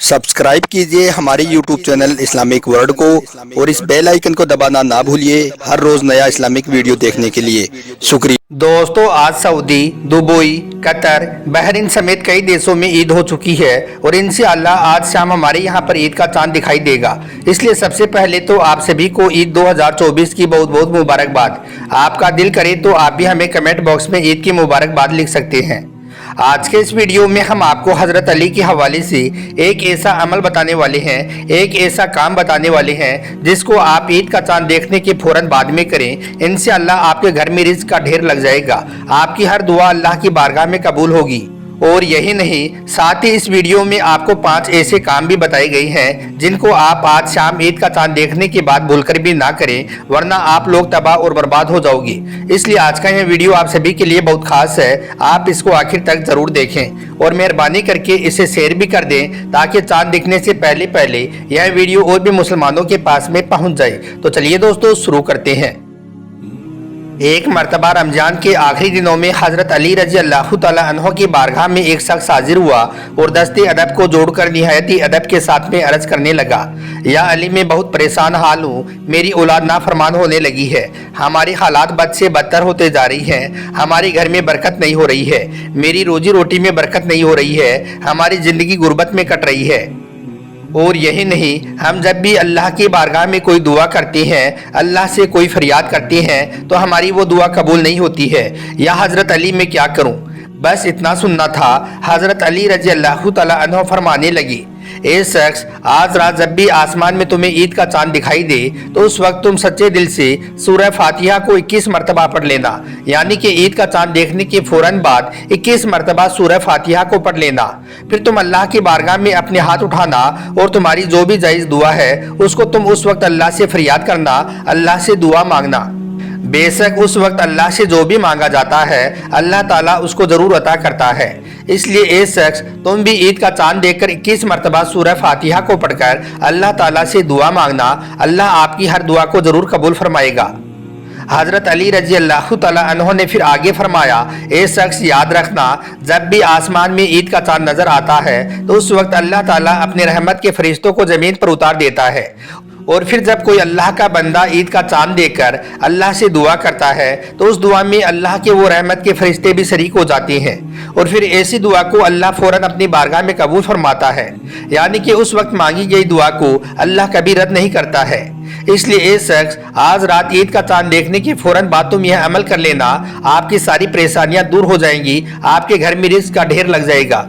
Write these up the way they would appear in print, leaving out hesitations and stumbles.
Subscribe कीजिए हमारे YouTube channel Islamic world को और इस बेल आइकन को दबाना ना भूलिए हर रोज नया इस्लामिक वीडियो देखने के लिए। शुक्रिया। दोस्तों, आज सऊदी, दुबई, कतर, बहरीन समेत कई देशों में ईद हो चुकी है और इंशाअल्लाह आज शाम हमारे यहाँ पर ईद का चांद दिखाई देगा। इसलिए सबसे पहले तो आप सभी को ईद 2024 की बहुत बहुत मुबारकबाद। आपका दिल करे तो आप भी हमें कमेंट बॉक्स में ईद की मुबारकबाद लिख सकते हैं। आज के इस वीडियो में हम आपको हजरत अली के हवाले से एक ऐसा अमल बताने वाले हैं, एक ऐसा काम बताने वाले हैं जिसको आप ईद का चांद देखने के फौरन बाद में करें। इंशाअल्लाह आपके घर में रिज़्क का ढेर लग जाएगा, आपकी हर दुआ अल्लाह की बारगाह में कबूल होगी। और यही नहीं, साथ ही इस वीडियो में आपको 5 ऐसे काम भी बताए गए हैं जिनको आप आज शाम ईद का चांद देखने के बाद भूलकर भी ना करें, वरना आप लोग तबाह और बर्बाद हो जाओगे। इसलिए आज का यह वीडियो आप सभी के लिए बहुत खास है, आप इसको आखिर तक जरूर देखें और मेहरबानी करके इसे शेयर भी कर दें ताकि चांद दिखने से पहले पहले यह वीडियो और भी मुसलमानों के पास में पहुंच जाए। तो चलिए दोस्तों, शुरू करते हैं। एक मरतबा रमजान के आखिरी दिनों में हज़रत अली रजी अल्लाह तआला अन्हो की बारगाह में एक शख्स हाजिर हुआ और दस्ते अदब को जोड़कर निहायती अदब के साथ में अर्ज करने लगा, या अली, मैं बहुत परेशान हाल हूँ, मेरी औलाद नाफरमान होने लगी है, हमारी हालात बद से बदतर होते जा रही हैं, हमारे घर में बरकत नहीं हो रही है, मेरी रोजी रोटी में बरकत नहीं हो रही है, हमारी ज़िंदगी गुर्बत में कट रही है। और यही नहीं, हम जब भी अल्लाह की बारगाह में कोई दुआ करते हैं, अल्लाह से कोई फरियाद करते हैं, तो हमारी वो दुआ कबूल नहीं होती है। या हज़रत अली, मैं क्या करूं? बस इतना सुनना था। हज़रत अली रजी अल्लाह तआला अन्हु फरमाने लगी, ए शख्स, आज रात जब भी आसमान में तुम्हें ईद का चांद दिखाई दे तो उस वक्त तुम सच्चे दिल से सूरह फातिहा को 21 मरतबा पढ़ लेना, यानी कि ईद का चांद देखने के फौरन बाद 21 मरतबा सूरह फातिहा को पढ़ लेना। फिर तुम अल्लाह की बारगाह में अपने हाथ उठाना और तुम्हारी जो भी जायज़ दुआ है उसको तुम उस वक्त अल्लाह से फरियाद करना, अल्लाह से दुआ मांगना। बेशक उस वक्त अल्लाह से जो भी मांगा जाता है अल्लाह ताला उसको जरूर अता करता है। इसलिए ए शख्स, तुम भी ईद का चांद देखकर 21 मरतबा सूरह फातिहा को पढ़कर अल्लाह ताला से दुआ मांगना, अल्लाह आपकी हर दुआ को जरूर कबूल फरमाएगा। हज़रत अली रजी अल्लाह तआला अन्हु ने फिर आगे फरमाया, ए शख्स, याद रखना, जब भी आसमान में ईद का चांद नजर आता है तो उस वक्त अल्लाह ताला अपने रहमत के फरिश्तों को जमीन पर उतार देता है। और फिर जब कोई अल्लाह का बंदा ईद का चांद देखकर अल्लाह से दुआ करता है तो उस दुआ में अल्लाह के वो रहमत के फरिश्ते भी शरीक हो जाते हैं और फिर ऐसी दुआ को अल्लाह फौरन अपनी बारगाह में कबूल फरमाता है, यानी कि उस वक्त मांगी गई दुआ को अल्लाह कभी रद्द नहीं करता है। इसलिए ए शख्स, आज रात ईद का चांद देखने के फौरन बाद तुम यह अमल कर लेना, आपकी सारी परेशानियां दूर हो जाएंगी, आपके घर में रिज़्क का ढेर लग जाएगा।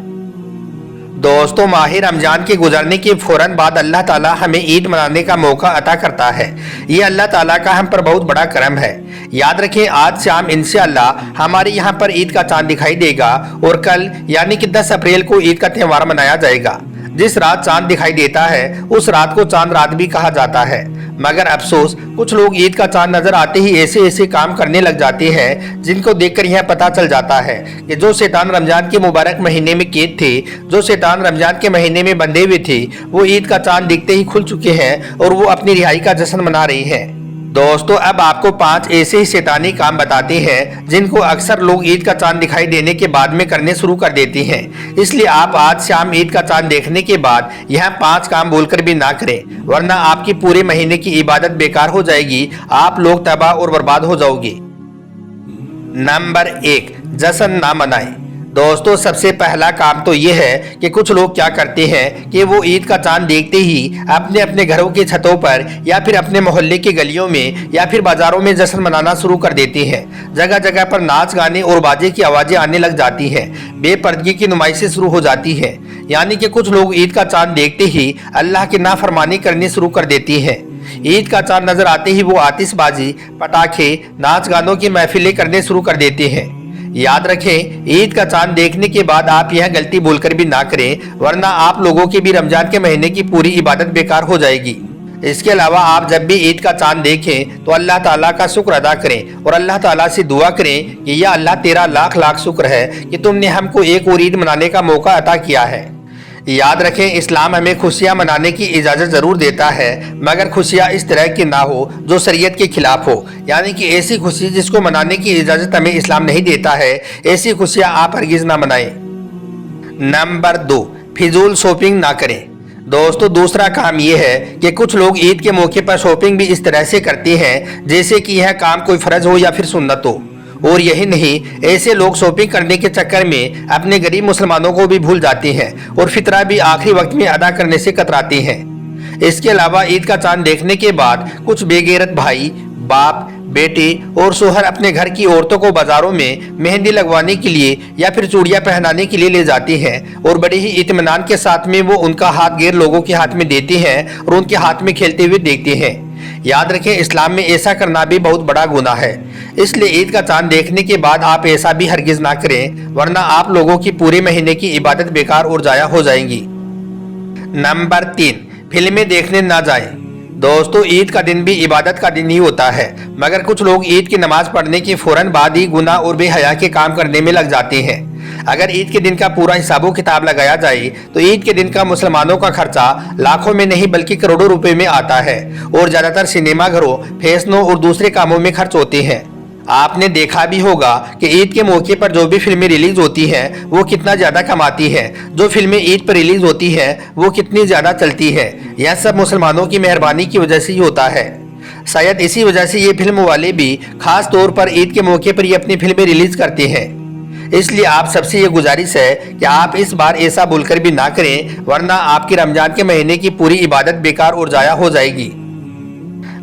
दोस्तों, माह रमजान के गुजरने के फौरन बाद अल्लाह ताला हमें ईद मनाने का मौका अता करता है। ये अल्लाह ताला का हम पर बहुत बड़ा करम है। याद रखें, आज शाम इंशाअल्लाह हमारे यहाँ पर ईद का चांद दिखाई देगा और कल यानी कि 10 अप्रैल को ईद का त्यौहार मनाया जाएगा। जिस रात चांद दिखाई देता है उस रात को चांद रात भी कहा जाता है। मगर अफसोस, कुछ लोग ईद का चांद नजर आते ही ऐसे ऐसे काम करने लग जाते हैं जिनको देखकर यह पता चल जाता है कि जो शैतान रमजान के मुबारक महीने में कैद थे, जो शैतान रमजान के महीने में बंधे हुए थे, वो ईद का चांद दिखते ही खुल चुके हैं और वो अपनी रिहाई का जश्न मना रहे हैं। दोस्तों, अब आपको 5 ऐसे ही शैतानी काम बताते हैं जिनको अक्सर लोग ईद का चांद दिखाई देने के बाद में करने शुरू कर देते हैं। इसलिए आप आज शाम ईद का चांद देखने के बाद यह 5 काम बोलकर भी ना करें, वरना आपकी पूरे महीने की इबादत बेकार हो जाएगी, आप लोग तबाह और बर्बाद हो जाओगे। नंबर 1, जश्न ना मनाएं। दोस्तों, सबसे पहला काम तो ये है कि कुछ लोग क्या करते हैं कि वो ईद का चांद देखते ही अपने अपने घरों के छतों पर या फिर अपने मोहल्ले की गलियों में या फिर बाजारों में जश्न मनाना शुरू कर देते हैं। जगह जगह पर नाच गाने और बाजे की आवाज़ें आने लग जाती हैं, बेपर्दगी की नुमाइशें शुरू हो जाती हैं, यानी कि कुछ लोग ईद का चांद देखते ही अल्लाह की नाफरमानी करनी शुरू कर देती हैं। ईद का चांद नजर आते ही वो आतिशबाजी, पटाखे, नाच गानों की महफिलें करने शुरू कर देते हैं। याद रखें, ईद का चांद देखने के बाद आप यह गलती भूलकर भी ना करें, वरना आप लोगों की भी रमजान के महीने की पूरी इबादत बेकार हो जाएगी। इसके अलावा आप जब भी ईद का चांद देखें तो अल्लाह ताला का शुक्र अदा करें और अल्लाह ताला से दुआ करें कि या अल्लाह, तेरा लाख लाख शुक्र है कि तुमने हमको एक और ईद मनाने का मौका अता किया है। याद रखें, इस्लाम हमें खुशियां मनाने की इजाज़त ज़रूर देता है, मगर खुशियां इस तरह की ना हो जो शरीयत के खिलाफ हो, यानी कि ऐसी खुशी जिसको मनाने की इजाज़त हमें इस्लाम नहीं देता है, ऐसी खुशियां आप हरगिज़ ना मनाएं। नंबर 2, फिजूल शॉपिंग ना करें। दोस्तों दूसरा काम ये है कि कुछ लोग ईद के मौके पर शॉपिंग भी इस तरह से करते हैं जैसे कि यह काम कोई फर्ज हो या फिर सुन्नत हो। और यही नहीं, ऐसे लोग शॉपिंग करने के चक्कर में अपने गरीब मुसलमानों को भी भूल जाते हैं और फितरा भी आखिरी वक्त में अदा करने से कतराते हैं। इसके अलावा ईद का चांद देखने के बाद कुछ बेगैरत भाई, बाप, बेटे और शोहर अपने घर की औरतों को बाजारों में मेहंदी लगवाने के लिए या फिर चूड़ियां पहनाने के लिए ले जाती हैं और बड़े ही इत्मीनान के साथ में वो उनका हाथ गैर लोगों के हाथ में देते हैं और उनके हाथ में खेलते हुए देखते हैं। याद रखें, इस्लाम में ऐसा करना भी बहुत बड़ा गुनाह है। इसलिए ईद का चांद देखने के बाद आप ऐसा भी हरगिज ना करें, वरना आप लोगों की पूरे महीने की इबादत बेकार और जाया हो जाएंगी। नंबर 3, फिल्में देखने ना जाएं। दोस्तों ईद का दिन भी इबादत का दिन ही होता है, मगर कुछ लोग ईद की नमाज पढ़ने के फौरन बाद ही गुनाह और बेहया के काम करने में लग जाते हैं। अगर ईद के दिन का पूरा हिसाबो किताब लगाया जाए तो ईद के दिन का मुसलमानों का खर्चा लाखों में नहीं बल्कि करोड़ों रुपए में आता है और ज्यादातर सिनेमा घरों, फैशनों और दूसरे कामों में खर्च होते हैं। आपने देखा भी होगा कि ईद के मौके पर जो भी फिल्में रिलीज होती हैं वो कितना ज्यादा कमाती हैं, जो फिल्में ईद पर रिलीज होती हैं वो कितनी ज्यादा चलती है। यह सब मुसलमानों की मेहरबानी की वजह से ही होता है। शायद इसी वजह से ये फिल्म वाले भी खास तौर पर ईद के मौके पर ये अपनी फिल्में रिलीज करते हैं। इसलिए आप सबसे ये गुजारिश है कि आप इस बार ऐसा भूलकर भी ना करें, वरना आपकी रमजान के महीने की पूरी इबादत बेकार और जाया हो जाएगी।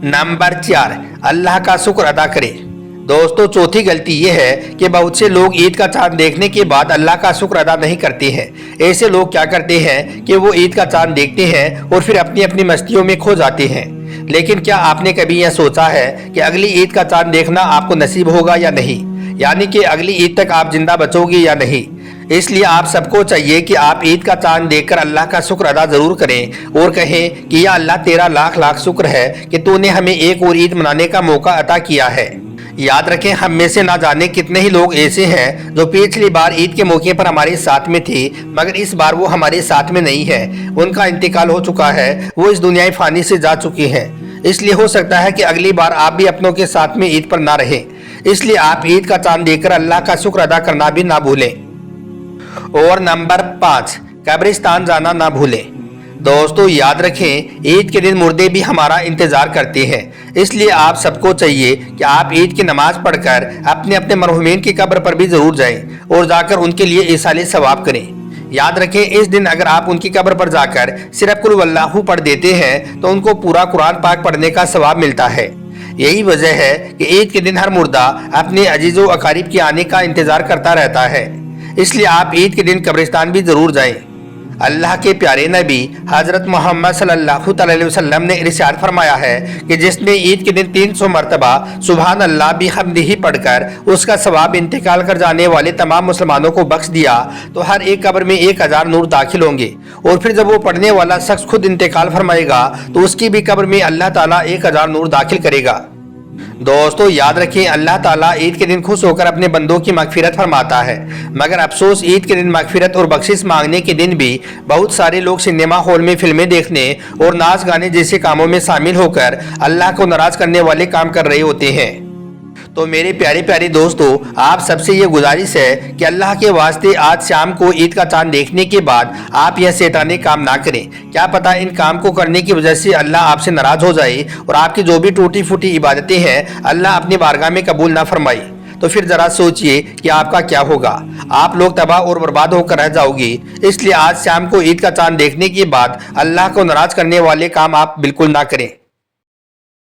नंबर 4, अल्लाह का शुक्र अदा करें। दोस्तों चौथी गलती यह है कि बहुत से लोग ईद का चांद देखने के बाद अल्लाह का शुक्र अदा नहीं करते हैं। ऐसे लोग क्या करते हैं कि वो ईद का चांद देखते हैं और फिर अपनी अपनी मस्तियों में खो जाते हैं। लेकिन क्या आपने कभी यह सोचा है कि अगली ईद का चांद देखना आपको नसीब होगा या नहीं, यानी कि अगली ईद तक आप जिंदा बचोगे या नहीं। इसलिए आप सबको चाहिए कि आप ईद का चांद देखकर अल्लाह का शुक्र अदा जरूर करें और कहें कि या अल्लाह तेरा लाख लाख शुक्र है कि तूने हमें एक और ईद मनाने का मौका अता किया है। याद रखें, हम में से ना जाने कितने ही लोग ऐसे हैं जो पिछली बार ईद के मौके पर हमारे साथ में थे, मगर इस बार वो हमारे साथ में नहीं है। उनका इंतकाल हो चुका है, वो इस दुनियाई फानी से जा चुके हैं। इसलिए हो सकता है कि अगली बार आप भी अपनों के साथ में ईद पर ना रहें। इसलिए आप ईद का चांद देखकर अल्लाह का शुक्र अदा करना भी ना भूलें। और नंबर 5, कब्रिस्तान जाना ना भूलें। दोस्तों याद रखें, ईद के दिन मुर्दे भी हमारा इंतजार करते हैं। इसलिए आप सबको चाहिए कि आप ईद की नमाज पढ़कर अपने अपने मरहूमीन की कब्र पर भी जरूर जाएं और जाकर उनके लिए इसाले सवाब करें। याद रखें, इस दिन अगर आप उनकी कब्र पर जाकर सिर्फ कुल वल्लाहु पढ़ देते हैं तो उनको पूरा कुरान पाक पढ़ने का सवाब मिलता है। यही वजह है कि ईद के दिन हर मुर्दा अपने अजीजो अकारीब के आने का इंतजार करता रहता है। इसलिए आप ईद के दिन कब्रिस्तान भी जरूर जाएं। अल्लाह के प्यारे नबी हजरत मोहम्मद सल्लल्लाहु अलैहि वसल्लम ने इरशाद फरमाया है कि जिसने ईद के दिन 300 मरतबा सुभान अल्लाह बिहम्दिही पढ़कर उसका सवाब इंतकाल कर जाने वाले तमाम मुसलमानों को बख्श दिया तो हर एक कब्र में 1000 नूर दाखिल होंगे। और फिर जब वो पढ़ने वाला शख्स खुद इंतकाल फरमाएगा तो उसकी भी कब्र में अल्लाह ताला 1000 नूर दाखिल करेगा। दोस्तों याद रखें, अल्लाह ताला ईद के दिन खुश होकर अपने बंदों की मगफिरत फरमाता है, मगर अफसोस ईद के दिन मगफिरत और बख्शिश मांगने के दिन भी बहुत सारे लोग सिनेमा हॉल में फिल्में देखने और नाच गाने जैसे कामों में शामिल होकर अल्लाह को नाराज करने वाले काम कर रहे होते हैं। तो मेरे प्यारे प्यारे दोस्तों, आप सबसे ये गुजारिश है कि अल्लाह के वास्ते आज शाम को ईद का चांद देखने के बाद आप यह शैतानी काम ना करें। क्या पता इन काम को करने की वजह से अल्लाह आपसे नाराज हो जाए और आपकी जो भी टूटी फूटी इबादतें हैं अल्लाह अपनी बारगाह में कबूल ना फरमाए। तो फिर जरा सोचिए कि आपका क्या होगा। आप लोग तबाह और बर्बाद होकर रह जाओगे। इसलिए आज शाम को ईद का चांद देखने के बाद अल्लाह को नाराज करने वाले काम आप बिल्कुल ना करें।